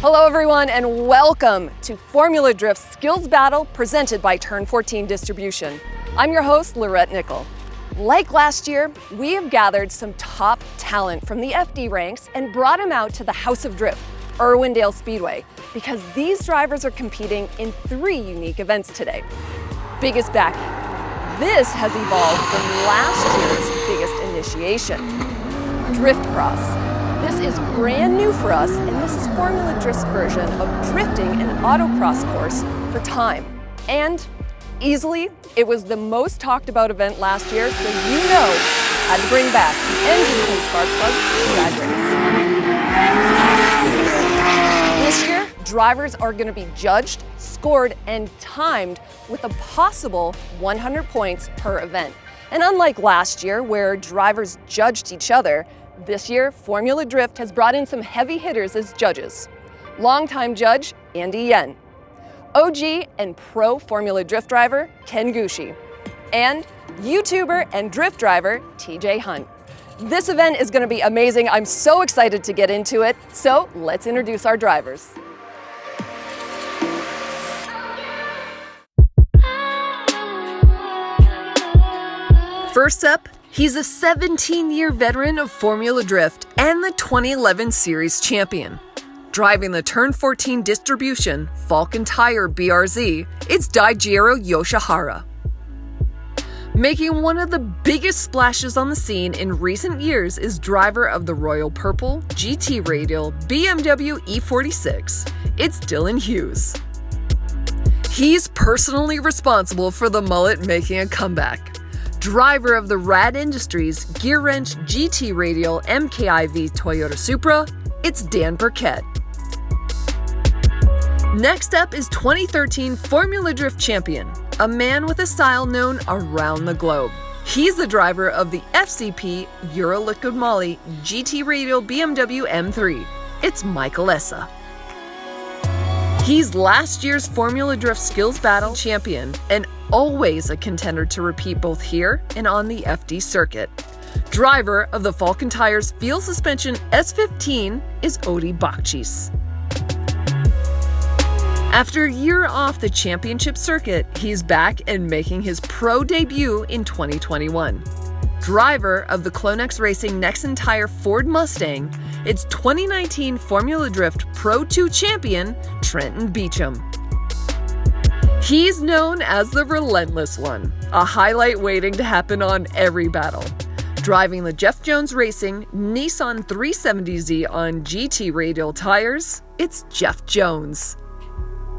Hello everyone and welcome to Formula Drift Skills Battle presented by Turn 14 Distribution. I'm your host, Lorette Nickel. Like last year, we have gathered some top talent from the FD ranks and brought them out to the House of Drift, Irwindale Speedway, because these drivers are competing in 3 unique events today. Biggest Backie. This has evolved from last year's biggest initiation. Drift Cross. This is brand new for us, and this is Formula Drift's version of drifting an autocross course for time. And easily, it was the most talked about event last year, so you know, had to bring back the engine and spark plug drag race. This year, drivers are going to be judged, scored, and timed with a possible 100 points per event. And unlike last year, where drivers judged each other, this year, Formula Drift has brought in some heavy hitters as judges. Longtime judge, Andy Yen. OG and pro Formula Drift driver, Ken Gushi. And YouTuber and drift driver, TJ Hunt. This event is going to be amazing. I'm so excited to get into it. So let's introduce our drivers. First up, he's a 17-year veteran of Formula Drift and the 2011 Series champion. Driving the Turn 14 Distribution Falcon Tire BRZ, it's Daijiro Yoshihara. Making one of the biggest splashes on the scene in recent years is driver of the Royal Purple GT Radial BMW E46, it's Dylan Hughes. He's personally responsible for the mullet making a comeback. Driver of the Rad Industries Gear Wrench GT Radial MKIV Toyota Supra, it's Dan Burkett. Next up is 2013 Formula Drift champion, a man with a style known around the globe. He's the driver of the FCP Euro Liquid Moly GT Radial BMW M3, it's Michael Essa. He's last year's Formula Drift Skills Battle champion and always a contender to repeat both here and on the FD circuit. Driver of the Falcon Tires Field Suspension S15 is Odi Bakchis. After a year off the championship circuit, he's back and making his pro debut in 2021. Driver of the Clonex Racing Nexen Tire Ford Mustang, it's 2019 Formula Drift Pro 2 champion, Trenton Beecham. He's known as the Relentless One, a highlight waiting to happen on every battle. Driving the Jeff Jones Racing Nissan 370Z on GT Radial tires, it's Jeff Jones.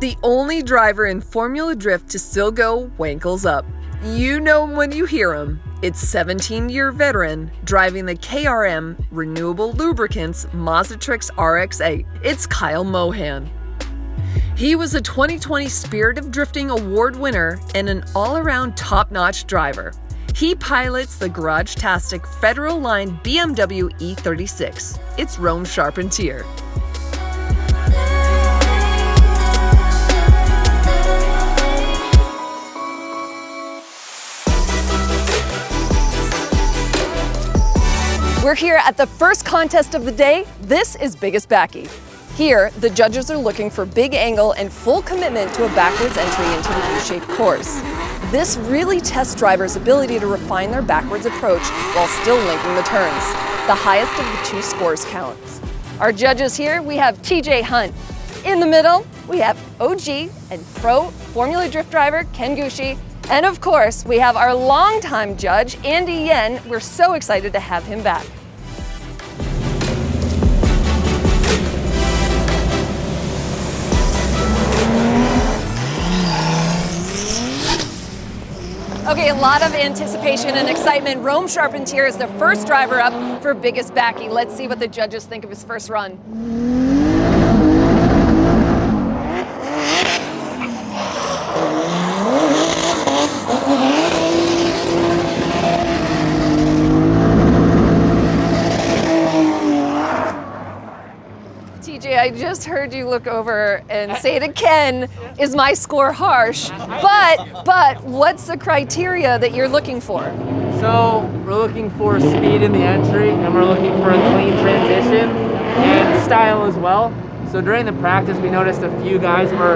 The only driver in Formula Drift to still go wankles up. You know him when you hear him. It's 17-year veteran driving the KRM Renewable Lubricants Mazdatrix RX-8. It's Kyle Mohan. He was a 2020 Spirit of Drifting Award winner and an all-around top-notch driver. He pilots the Garage-tastic Federal Line BMW E36. It's Rome Charpentier. We're here at the first contest of the day. This is Biggest Backie. Here, the judges are looking for big angle and full commitment to a backwards entry into the U-shaped course. This really tests drivers' ability to refine their backwards approach while still linking the turns. The highest of the 2 scores counts. Our judges here, we have TJ Hunt. In the middle, we have OG and pro Formula Drift driver Ken Gushi. And of course, we have our longtime judge, Andy Yen. We're so excited to have him back. Okay, a lot of anticipation and excitement. Rome Charpentier is the first driver up for Biggest Backie. Let's see what the judges think of his first run. TJ, I just heard you look over and say to Ken, is my score harsh? But what's the criteria that you're looking for? So we're looking for speed in the entry, and we're looking for a clean transition and style as well. So during the practice, we noticed a few guys were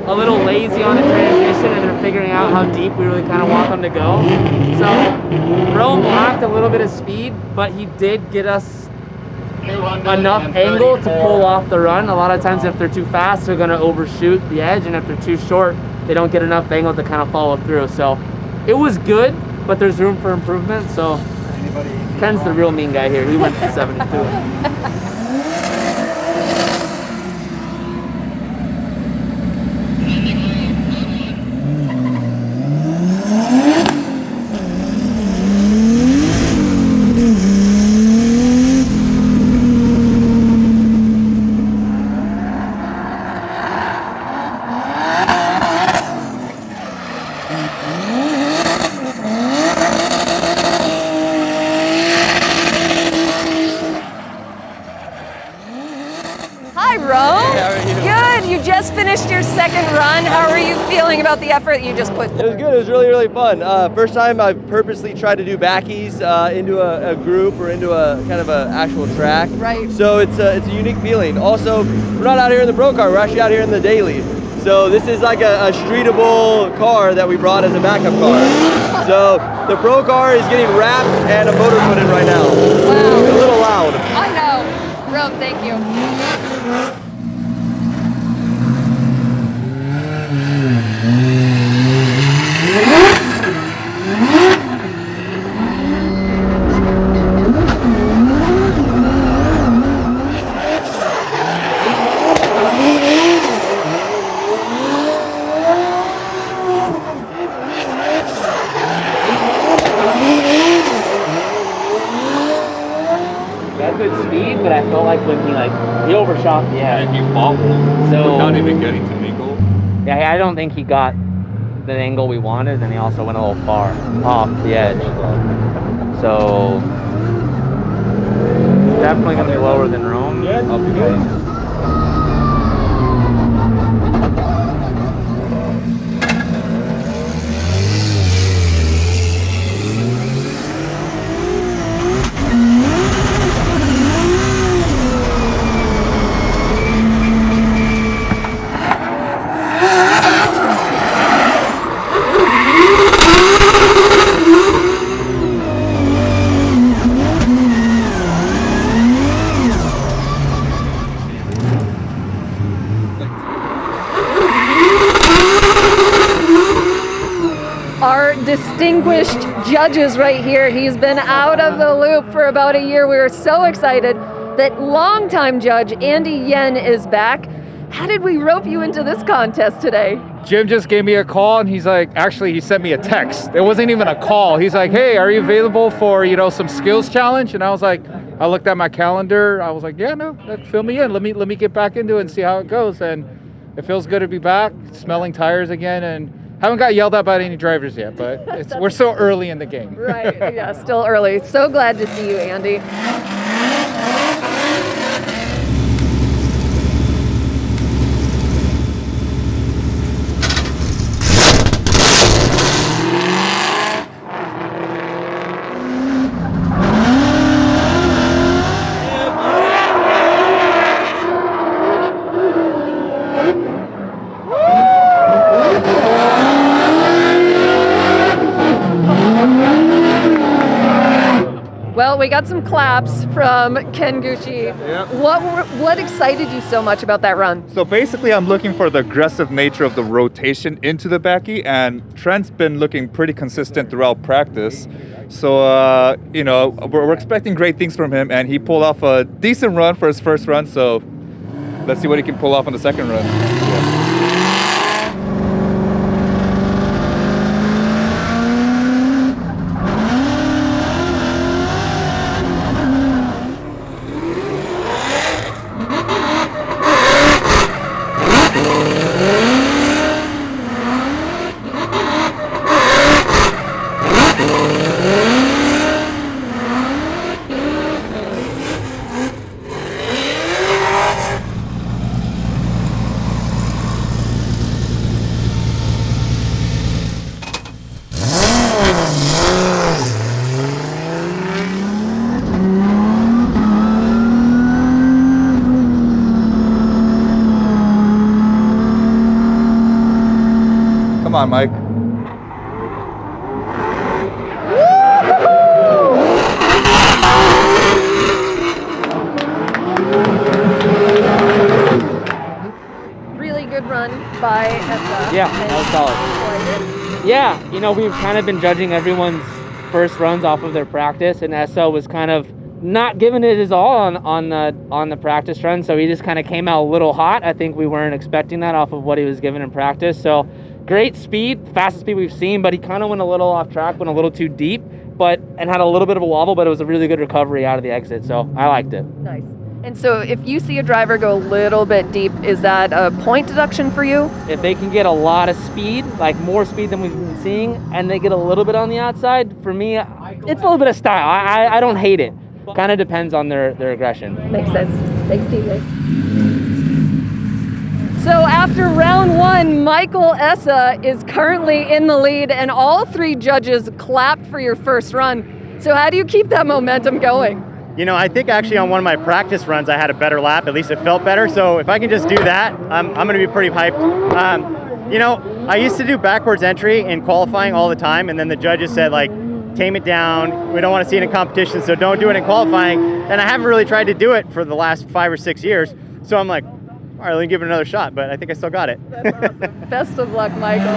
a little lazy on the transition, and they're figuring out how deep we really kind of want them to go. So Rome lacked a little bit of speed, but he did get us enough angle to pull off the run. A lot of times if they're too fast, they're going to overshoot the edge, and if they're too short, they don't get enough angle to kind of follow through. So it was good, but there's room for improvement. So Ken's the real mean guy here. He went to 72. Hi, Rome. Hey, how are you? Good. You just finished your second run. How are you feeling about the effort you just put It through? was good. It was really, really fun. First time I've purposely tried to do backies into a group or into a kind of an actual track. Right. So it's a unique feeling. Also, we're not out here in the pro car. We're actually out here in the daily. So this is like a streetable car that we brought as a backup car. So the pro car is getting wrapped and a motor put in right now. Wow. It's a little loud. I know. Rome, thank you. Got good speed, but I felt like when he overshot the edge. And he bobbled So- without even getting to mingle. Yeah, I don't think he got the angle we wanted, and he also went a little far off the edge. So definitely gonna be lower than Rome. I'll be good. Our distinguished judges right here. He's been out of the loop for about a year. We are so excited that longtime judge Andy Yen is back. How did we rope you into this contest today? Jim just gave me a call, and he's like, actually, he sent me a text. It wasn't even a call. He's like, hey, are you available for, some skills challenge? And I was like, I looked at my calendar. I was like, yeah, no, fill me in. Let me get back into it and see how it goes. And it feels good to be back, smelling tires again, and haven't got yelled at by any drivers yet, but we're so early in the game. Right, yeah, still early. So glad to see you, Andy. Well, we got some claps from Ken Gucci. Yep. What excited you so much about that run? So basically, I'm looking for the aggressive nature of the rotation into the backy, and Trent's been looking pretty consistent throughout practice. So, we're expecting great things from him, and he pulled off a decent run for his first run. So let's see what he can pull off on the second run. on, Mike. Really good run by Essa. Yeah, that was solid. Yeah, you know, we've kind of been judging everyone's first runs off of their practice, and Essa was kind of not giving it his all on the practice run, so he just kind of came out a little hot. I think we weren't expecting that off of what he was given in practice. So great speed, fastest speed we've seen, but he kind of went a little off track, went a little too deep, and had a little bit of a wobble, but it was a really good recovery out of the exit, so I liked it. Nice. And so if you see a driver go a little bit deep, is that a point deduction for you? If they can get a lot of speed, like more speed than we've been seeing, and they get a little bit on the outside, for me, it's a little bit of style. I don't hate it. Kind of depends on their aggression. Makes sense. Thanks, TJ. So after round one, Michael Essa is currently in the lead, and all three judges clapped for your first run. So how do you keep that momentum going? You know, I think actually on one of my practice runs I had a better lap. At least it felt better. So if I can just do that, I'm going to be pretty hyped. You know, I used to do backwards entry in qualifying all the time, and then the judges said, like, tame it down. We don't want to see it in competition, so don't do it in qualifying. And I haven't really tried to do it for the last 5 or 6 years. So I'm like, all right, let me give it another shot. But I think I still got it. Best of luck, Michael.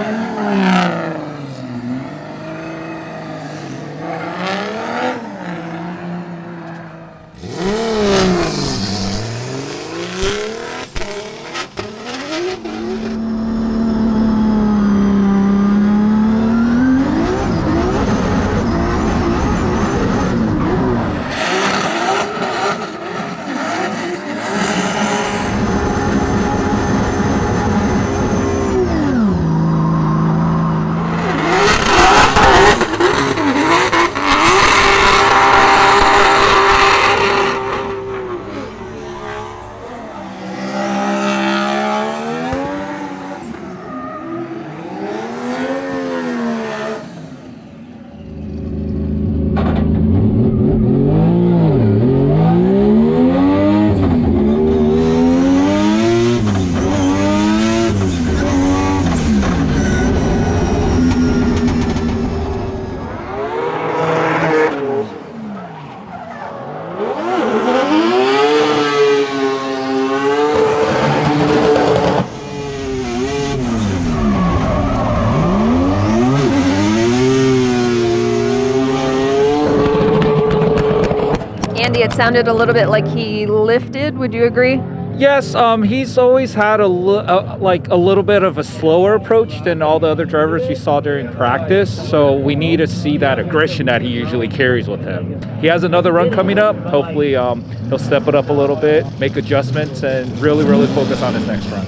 Andy, it sounded a little bit like he lifted. Would you agree? Yes, he's always had a little bit of a slower approach than all the other drivers we saw during practice. So we need to see that aggression that he usually carries with him. He has another run coming up. Hopefully, he'll step it up a little bit, make adjustments, and really focus on his next run.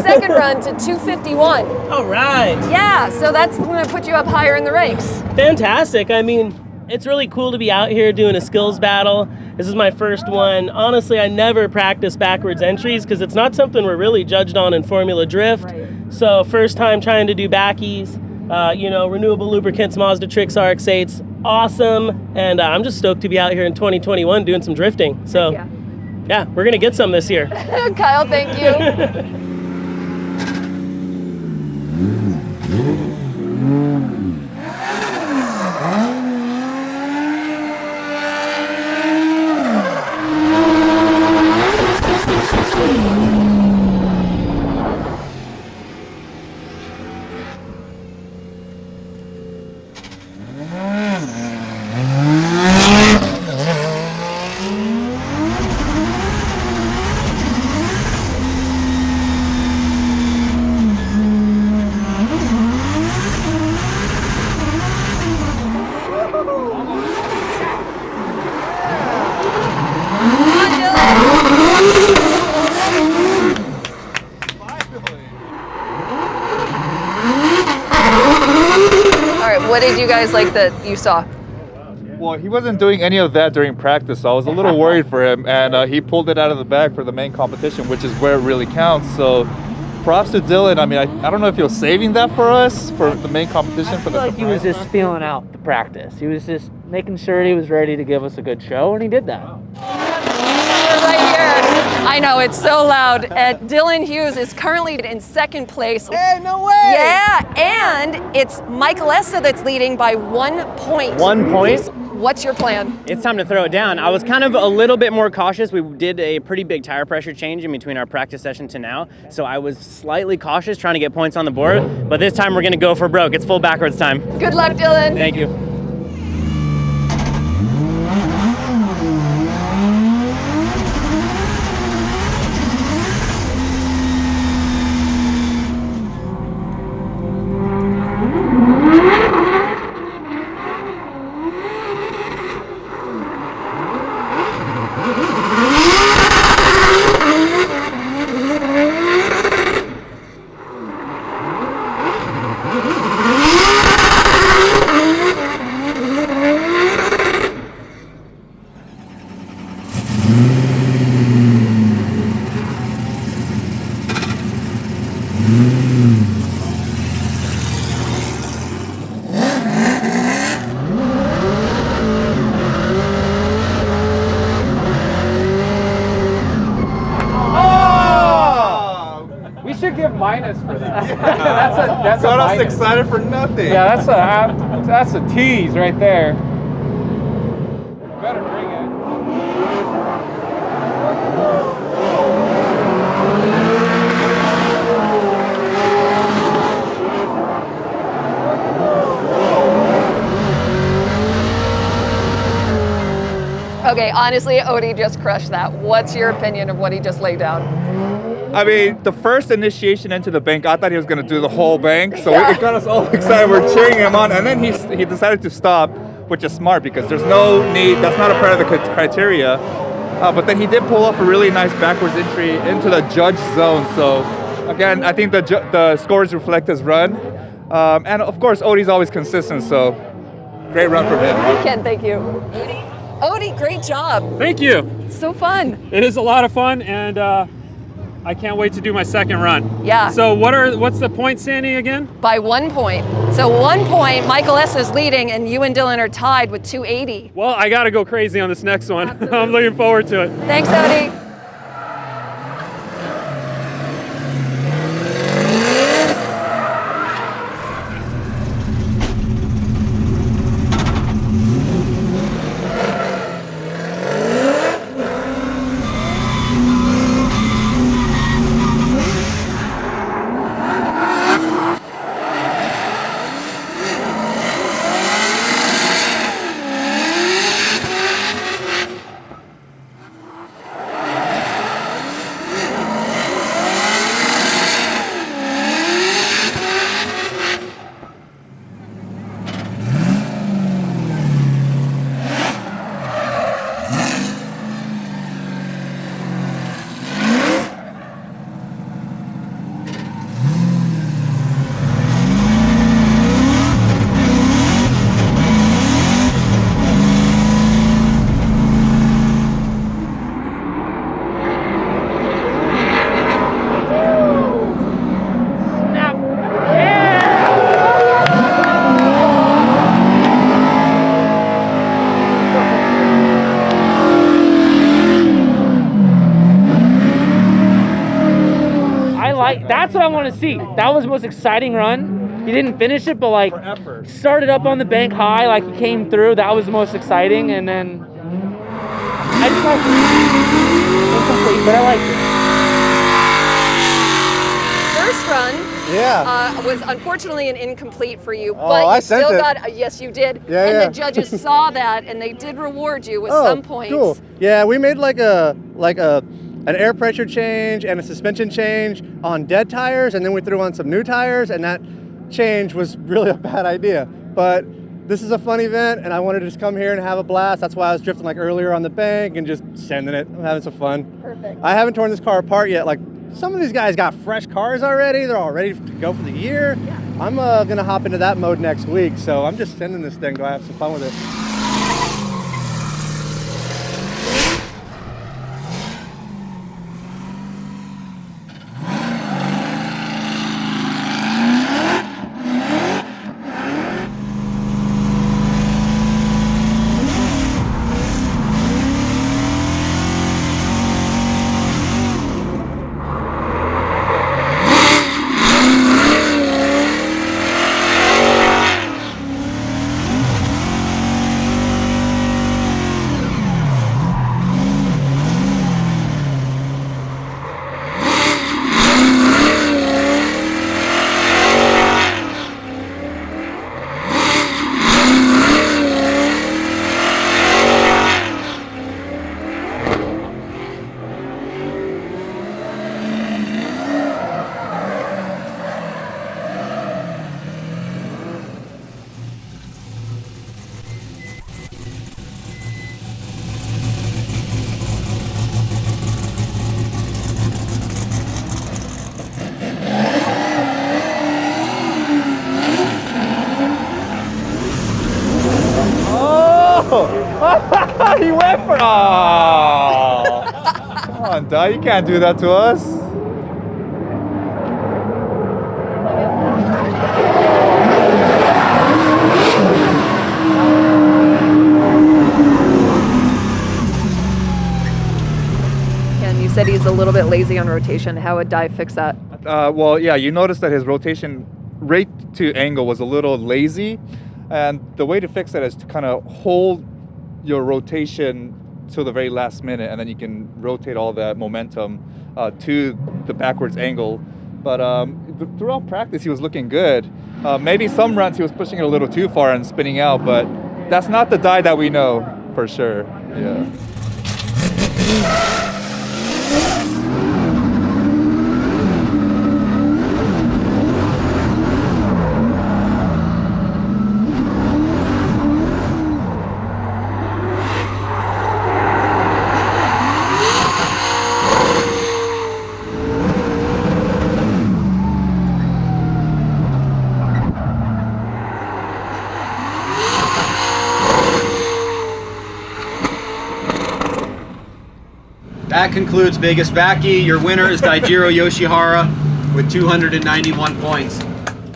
Second run to 251. All right. Yeah, so that's going to put you up higher in the ranks. Fantastic. I mean, it's really cool to be out here doing a skills battle. This is my first one. Honestly, I never practice backwards entries because it's not something we're really judged on in Formula Drift. Right. So first time trying to do backies, renewable lubricants, Mazda Trix RX-8s, awesome. And I'm just stoked to be out here in 2021 doing some drifting. So yeah, we're going to get some this year. Kyle, thank you. What did you guys like that you saw? Well, he wasn't doing any of that during practice, so I was a little worried for him, and he pulled it out of the bag for the main competition, which is where it really counts. So props to Dylan. I mean, I don't know if he was saving that for us for the main competition. For the Like he was just feeling out the practice. He was just making sure he was ready to give us a good show, and he did that. Right here. I know, it's so loud. Dylan Hughes is currently in second place. Hey, no way! Yeah, and it's Michael Essa that's leading by 1 point. 1 point? What's your plan? It's time to throw it down. I was kind of a little bit more cautious. We did a pretty big tire pressure change in between our practice session to now, so I was slightly cautious trying to get points on the board, but this time we're gonna go for broke. It's full backwards time. Good luck, Dylan. Thank you. We should give minus for that. that's Got a us minus. excited for nothing. Yeah, that's a tease right there. Better bring it. Okay, honestly, Odie just crushed that. What's your opinion of what he just laid down? I mean, the first initiation into the bank, I thought he was going to do the whole bank, so Yeah. it got us all excited. We're cheering him on, and then he decided to stop, which is smart because there's no need. That's not a part of the criteria. But then he did pull off a really nice backwards entry into the judge zone. So again, I think the scores reflect his run, and of course, Odie's always consistent. So great run from him. Ken, thank you. Odie, great job. Thank you. It's so fun. It is a lot of fun, and I can't wait to do my second run. Yeah. So what's the point standing again? By 1 point. So 1 point, Michael Essa is leading, and you and Dylan are tied with 280. Well, I got to go crazy on this next one. I'm looking forward to it. Thanks, Odie. That's what I want to see. That was the most exciting run. He didn't finish it, but like started up on the bank high, like he came through. That was the most exciting, and then I just like incomplete, but I liked it. First run Yeah. was unfortunately an incomplete for you, Oh, but you I sent still it. got, yes, you did. Yeah, and yeah. the judges saw that, and they did reward you with Oh, some points. cool. Yeah, we made like an air pressure change and a suspension change on dead tires, and then we threw on some new tires, and that change was really a bad idea. But this is a fun event, and I wanted to just come here and have a blast. That's why I was drifting like earlier on the bank and just sending it. I'm having some fun. Perfect. I haven't torn this car apart yet. Like, some of these guys got fresh cars already. They're all ready to go for the year. Yeah. I'm gonna hop into that mode next week, so I'm just sending this thing. Go have some fun with it. He went for. Oh. Come on, Dai, you can't do that to us. And you said he's a little bit lazy on rotation. How would Dai fix that? Well, yeah, you noticed that his rotation rate to angle was a little lazy. And the way to fix that is to kind of hold your rotation till the very last minute, and then you can rotate all that momentum to the backwards angle. But throughout practice, he was looking good. Maybe some runs he was pushing it a little too far and spinning out, but that's not the Dai that we know for sure. Yeah. That concludes Biggest Backie. Your winner is Daijiro Yoshihara with 291 points.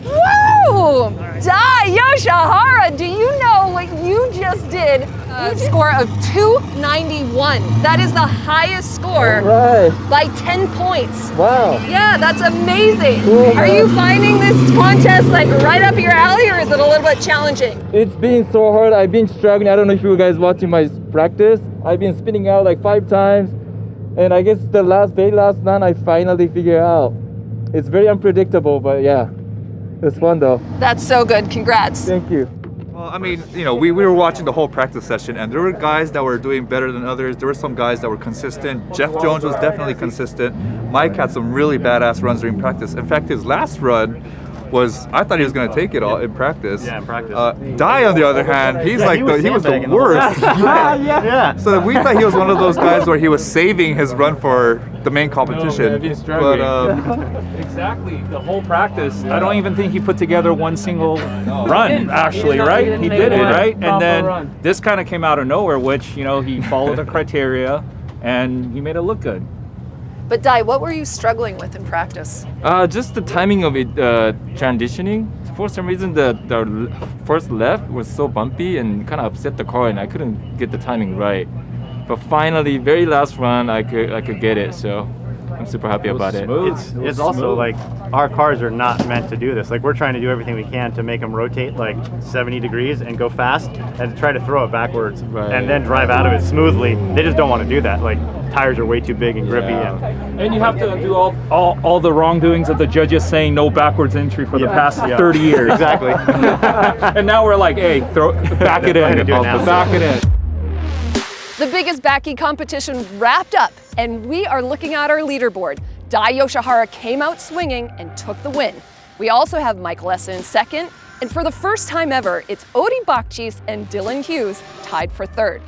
Woo! Dai Yoshihara, do you know what you just did? A score of 291. That is the highest score by 10 points. Wow. Yeah, that's amazing. Cool, Are you finding this contest like right up your alley, or is it a little bit challenging? It's been so hard. I've been struggling. I don't know if you guys watching my practice. I've been spinning out like 5 times. And I guess the last run, I finally figured out. It's very unpredictable, but yeah, it's fun though. That's so good. Congrats. Thank you. Well, I mean, you know, we were watching the whole practice session, and there were guys that were doing better than others. There were some guys that were consistent. Jeff Jones was definitely consistent. Mike had some really badass runs during practice. In fact, his last run was, I thought he was going to take it all in practice. Yeah, in practice. Dai, on the other hand, he was the worst. Yeah. So we thought he was one of those guys where he was saving his run for the main competition. Exactly, the whole practice. I don't even think he put together one single run, actually, right? He did it, right? And then this kind of came out of nowhere, which, you know, he followed the criteria and he made it look good. But Dai, what were you struggling with in practice? Just the timing of it transitioning. For some reason, the first left was so bumpy and kind of upset the car, and I couldn't get the timing right. But finally, very last run, I could get it. So I'm super happy about it. It's also like our cars are not meant to do this. Like we're trying to do everything we can to make them rotate like 70 degrees and go fast and try to throw it backwards and then drive out of it smoothly. They just don't want to do that. Like tires are way too big and grippy. And you have to do all the wrongdoings of the judges saying no backwards entry for the past 30 years. Exactly. And now we're like, hey, back it in. Back it in. The Biggest Backie competition wrapped up, and we are looking at our leaderboard. Dai Yoshihara came out swinging and took the win. We also have Michael Essa in second, and for the first time ever, it's Odi Bakchis and Dylan Hughes tied for third.